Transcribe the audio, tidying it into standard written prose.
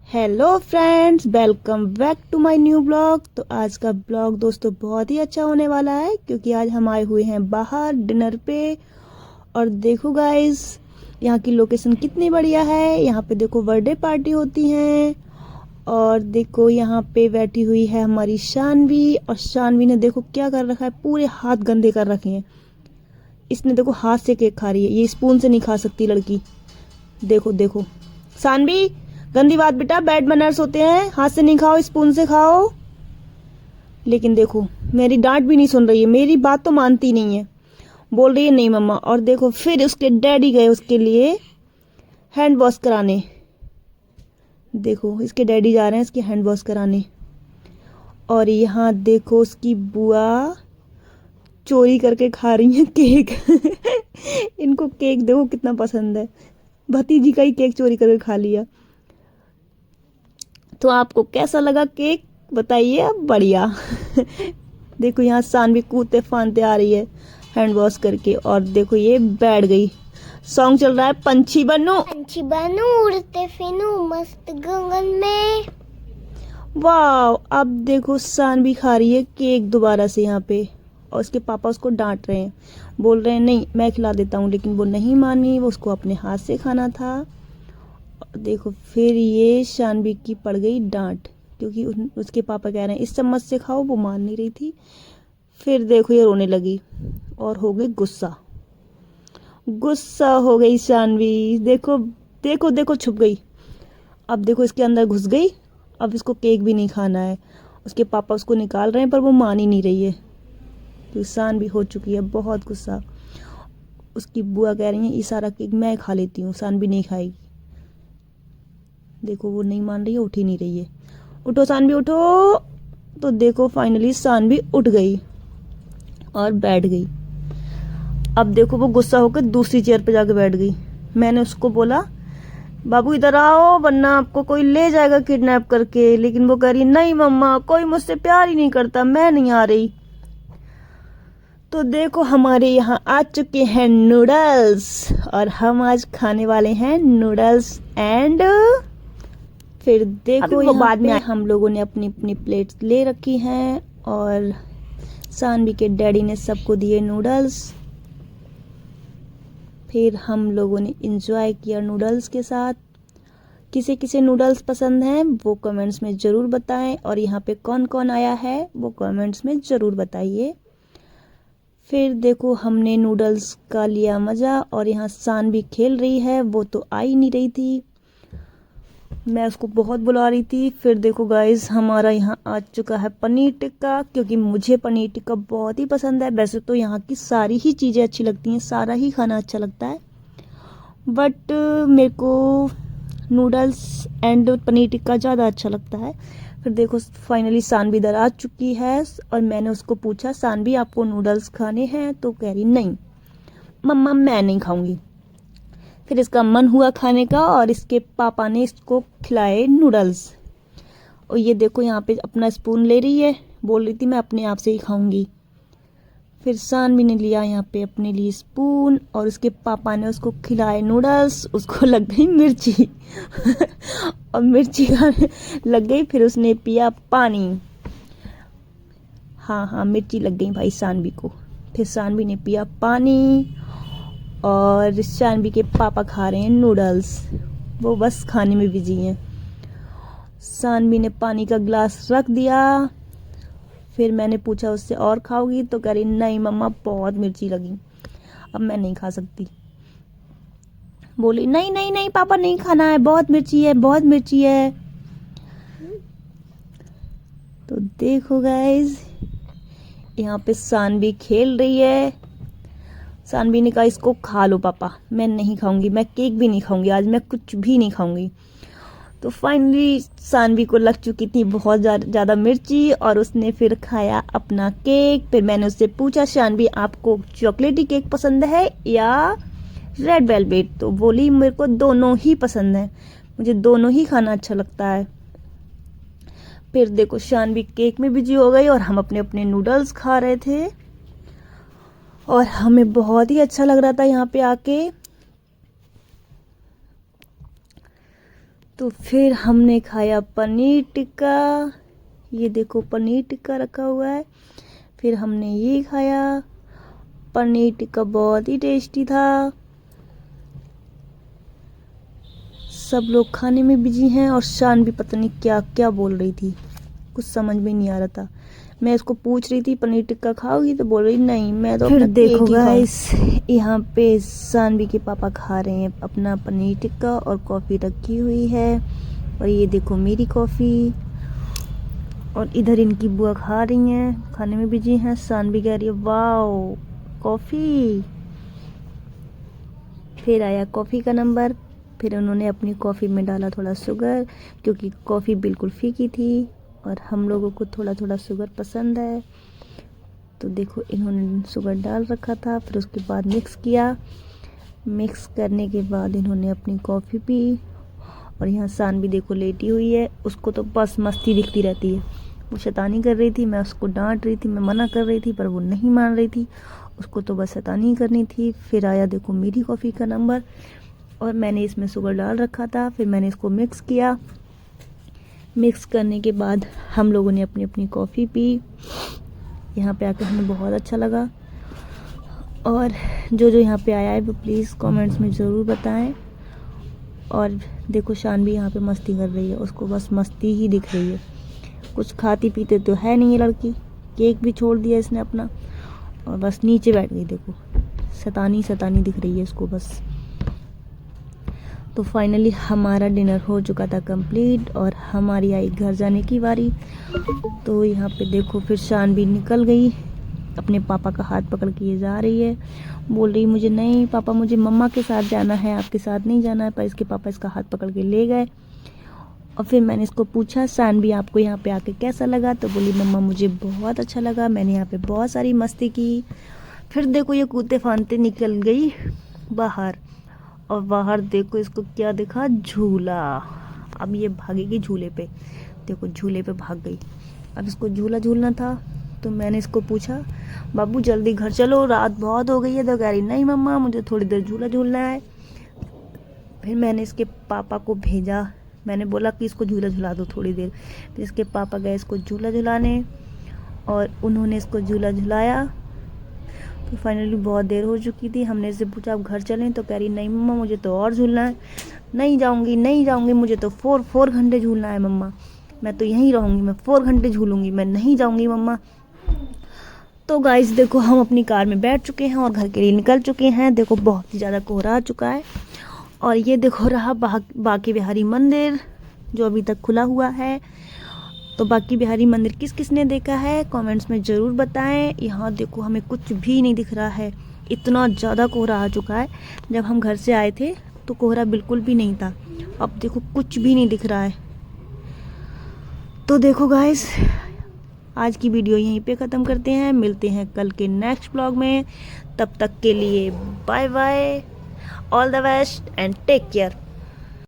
Hello friends, welcome back to my new blog. तो आज का ब्लॉग दोस्तों बहुत ही अच्छा होने वाला है क्योंकि आज हम आए हुए हैं बाहर डिनर पे। और देखो गाइस, यहाँ की लोकेशन कितनी बढ़िया है। यहाँ पे देखो बर्थडे पार्टी होती है। और देखो यहाँ पे बैठी हुई है हमारी शानवी। और शानवी ने देखो क्या कर रखा है, पूरे हाथ गंदे कर रखे हैं। इसने देखो हाथ से केक खा रही है, ये स्पून से नहीं खा सकती लड़की। देखो देखो शानवी, गंदी बात बेटा, बैड मैनर्स होते हैं, हाथ से नहीं खाओ, स्पून से खाओ। लेकिन देखो मेरी डांट भी नहीं सुन रही है, मेरी बात तो मानती नहीं है, बोल रही है नहीं मम्मा। और देखो फिर उसके डैडी गए उसके लिए हैंड वॉश कराने। देखो इसके डैडी जा रहे हैं इसके हैंड वॉश कराने। और यहाँ देखो उसकी बुआ चोरी करके खा रही है केक। इनको केक देखो कितना पसंद है, भतीजी का ही केक चोरी करके खा लिया। तो आपको कैसा लगा केक बताइए अब। बढ़िया। देखो यहाँ सानवी कूदते फानते आ रही है हैंड वॉश करके। और देखो ये बैठ गई, सॉन्ग चल रहा है पंछी बनू उड़ते फिनू मस्त गगन में। वाह। अब देखो सानवी खा रही है केक दोबारा से यहाँ पे। और उसके पापा उसको डांट रहे हैं, बोल रहे हैं नहीं मैं खिला देता हूँ, लेकिन वो नहीं मानी, वो उसको अपने हाथ से खाना था। देखो फिर ये शानवी की पड़ गई डांट क्योंकि उसके पापा कह रहे हैं इस चम्मच से खाओ, वो मान नहीं रही थी। फिर देखो ये रोने लगी और हो गई गुस्सा। गुस्सा हो गई शानवी, देखो देखो देखो छुप गई। अब देखो इसके अंदर घुस गई। अब इसको केक भी नहीं खाना है। उसके पापा उसको निकाल रहे हैं पर वो मान ही नहीं रही है, तो शानवी हो चुकी है बहुत गुस्सा। उसकी बुआ कह रही है ये सारा केक मैं खा लेती हूँ, शानवी नहीं खाएगी। देखो वो नहीं मान रही है, उठ ही नहीं रही है। उठो शानवी उठो। तो देखो फाइनली शानवी उठ गई और बैठ गई। अब देखो वो गुस्सा होकर दूसरी चेयर पे जाके बैठ गई। मैंने उसको बोला बाबू इधर आओ वरना आपको कोई ले जाएगा किडनैप करके, लेकिन वो कह रही नहीं मम्मा कोई मुझसे प्यार ही नहीं करता, मैं नहीं आ रही। तो देखो हमारे यहाँ आ चुके हैं नूडल्स और हम आज खाने वाले हैं नूडल्स। एंड फिर देखो वो बाद में हम लोगों ने अपनी अपनी प्लेट्स ले रखी हैं और शानवी के डैडी ने सबको दिए नूडल्स। फिर हम लोगों ने एंजॉय किया नूडल्स के साथ। किसे किसे नूडल्स पसंद हैं वो कमेंट्स में ज़रूर बताएं, और यहाँ पे कौन कौन आया है वो कमेंट्स में ज़रूर बताइए। फिर देखो हमने नूडल्स का लिया मज़ा। और यहाँ शानवी खेल रही है, वो तो आ ही नहीं रही थी, मैं उसको बहुत बुला रही थी। फिर देखो गाइस हमारा यहाँ आ चुका है पनीर टिक्का, क्योंकि मुझे पनीर टिक्का बहुत ही पसंद है। वैसे तो यहाँ की सारी ही चीज़ें अच्छी लगती हैं, सारा ही खाना अच्छा लगता है, बट मेरे को नूडल्स एंड पनीर टिक्का ज़्यादा अच्छा लगता है। फिर देखो फाइनली शानवी इधर आ चुकी है और मैंने उसको पूछा शानवी आपको नूडल्स खाने हैं, तो कह रही नहीं मम्मा मैं नहीं खाऊंगी। फिर इसका मन हुआ खाने का और इसके पापा ने इसको खिलाए नूडल्स। और ये देखो यहाँ पे अपना स्पून ले रही है, बोल रही थी मैं अपने आप से ही खाऊंगी। फिर शानवी ने लिया यहाँ पे अपने लिए स्पून और उसके पापा ने उसको खिलाए नूडल्स। उसको लग गई मिर्ची। और मिर्ची खाने लग गई। फिर उसने पिया पानी। हाँ मिर्ची लग गई भाई शानवी को। फिर शानवी ने पिया पानी और शानवी के पापा खा रहे हैं नूडल्स, वो बस खाने में बिजी हैं। शानवी ने पानी का ग्लास रख दिया। फिर मैंने पूछा उससे और खाओगी, तो कह रही नहीं मम्मा बहुत मिर्ची लगी, अब मैं नहीं खा सकती। बोली नहीं नहीं नहीं पापा नहीं खाना है, बहुत मिर्ची है बहुत मिर्ची है। तो देखो गाइस यहाँ पे शानवी खेल रही है। शानवी ने कहा इसको खा लो पापा, मैं नहीं खाऊंगी, मैं केक भी नहीं खाऊंगी आज, मैं कुछ भी नहीं खाऊंगी। तो फाइनली शानवी को लग चुकी थी बहुत ज़्यादा मिर्ची और उसने फिर खाया अपना केक। फिर मैंने उससे पूछा शानवी आपको चॉकलेटी केक पसंद है या रेड वेलवेट, तो बोली मेरे को दोनों ही पसंद है, मुझे दोनों ही खाना अच्छा लगता है। फिर देखो शानवी केक में बिजी हो गई और हम अपने अपने नूडल्स खा रहे थे और हमें बहुत ही अच्छा लग रहा था यहाँ पे आके। तो फिर हमने खाया पनीर टिक्का, ये देखो पनीर टिक्का रखा हुआ है। फिर हमने ये खाया, पनीर टिक्का बहुत ही टेस्टी था। सब लोग खाने में बिजी हैं और शान भी पता नहीं क्या क्या बोल रही थी, कुछ समझ में नहीं आ रहा था। मैं इसको पूछ रही थी पनीर टिक्का खाओगी, तो बोल रही नहीं मैं तो। फिर देखो गाइस, यहाँ पे सानवी के पापा खा रहे हैं अपना पनीर टिक्का और कॉफ़ी रखी हुई है। और ये देखो मेरी कॉफ़ी, और इधर इनकी बुआ खा रही हैं, खाने में बिजी हैं। सानवी कह रही है वाओ कॉफ़ी। फिर आया कॉफ़ी का नंबर। फिर उन्होंने अपनी कॉफ़ी में डाला थोड़ा शुगर, क्योंकि कॉफ़ी बिल्कुल फीकी थी और हम लोगों को थोड़ा थोड़ा शुगर पसंद है। तो देखो इन्होंने शुगर डाल रखा था। फिर उसके बाद मिक्स किया। मिक्स करने के बाद इन्होंने अपनी कॉफ़ी पी। और यहाँ सानवी देखो लेटी हुई है, उसको तो बस मस्ती दिखती रहती है। वो शैतानी कर रही थी, मैं उसको डांट रही थी, मैं मना कर रही थी, पर वो नहीं मान रही थी, उसको तो बस शैतानी करनी थी। फिर आया देखो मेरी कॉफ़ी का नंबर, और मैंने इसमें शुगर डाल रखा था। फिर मैंने इसको मिक्स किया। मिक्स करने के बाद हम लोगों ने अपनी अपनी कॉफ़ी पी। यहाँ पे आकर हमें बहुत अच्छा लगा। और जो जो यहाँ पे आया है वो प्लीज़ कमेंट्स में ज़रूर बताएं। और देखो शानवी यहाँ पे मस्ती कर रही है, उसको बस मस्ती ही दिख रही है, कुछ खाती पीते तो है नहीं ये लड़की। केक भी छोड़ दिया इसने अपना और बस नीचे बैठ गई। देखो शैतानी शैतानी दिख रही है इसको बस। तो फाइनली हमारा डिनर हो चुका था कंप्लीट और हमारी आई घर जाने की बारी। तो यहाँ पे देखो फिर शानवी निकल गई, अपने पापा का हाथ पकड़ के ये जा रही है, बोल रही मुझे नहीं पापा, मुझे मम्मा के साथ जाना है, आपके साथ नहीं जाना है। पर इसके पापा इसका हाथ पकड़ के ले गए। और फिर मैंने इसको पूछा शानवी आपको यहाँ पे आके कैसा लगा, तो बोली मम्मा मुझे बहुत अच्छा लगा, मैंने यहाँ पे बहुत सारी मस्ती की। फिर देखो ये कूदते फांदते निकल गई बाहर, और बाहर देखो इसको क्या दिखा, झूला। अब ये भागेगी झूले पे, देखो झूले पे भाग गई। अब इसको झूला झूलना था, तो मैंने इसको पूछा बाबू जल्दी घर चलो, रात बहुत हो गई है। तो कह रही नहीं मम्मा मुझे थोड़ी देर झूला झूलना है। फिर मैंने इसके पापा को भेजा, मैंने बोला कि इसको झूला झुला दो थोड़ी देर। फिर इसके पापा गए इसको झूला झुलाने और उन्होंने इसको झूला झुलाया। तो फाइनली बहुत देर हो चुकी थी। हमने इससे पूछा आप घर चलें, तो कह रही नहीं मम्मा मुझे तो और झूलना है, नहीं जाऊंगी नहीं जाऊंगी, मुझे तो 4 घंटे झूलना है मम्मा, मैं तो यहीं रहूंगी, मैं 4 घंटे झूलूंगी, मैं नहीं जाऊंगी मम्मा। तो गाइस देखो हम अपनी कार में बैठ चुके हैं और घर के लिए निकल चुके हैं। देखो बहुत ही ज़्यादा कोहरा आ चुका है। और ये देखो रहा बांके बिहारी मंदिर जो अभी तक खुला हुआ है। तो बांके बिहारी मंदिर किस किस ने देखा है कमेंट्स में ज़रूर बताएं। यहाँ देखो हमें कुछ भी नहीं दिख रहा है, इतना ज़्यादा कोहरा आ चुका है। जब हम घर से आए थे तो कोहरा बिल्कुल भी नहीं था, अब देखो कुछ भी नहीं दिख रहा है। तो देखो गाइस आज की वीडियो यहीं पे ख़त्म करते हैं, मिलते हैं कल के नेक्स्ट ब्लॉग में। तब तक के लिए bye bye, all the best and take care.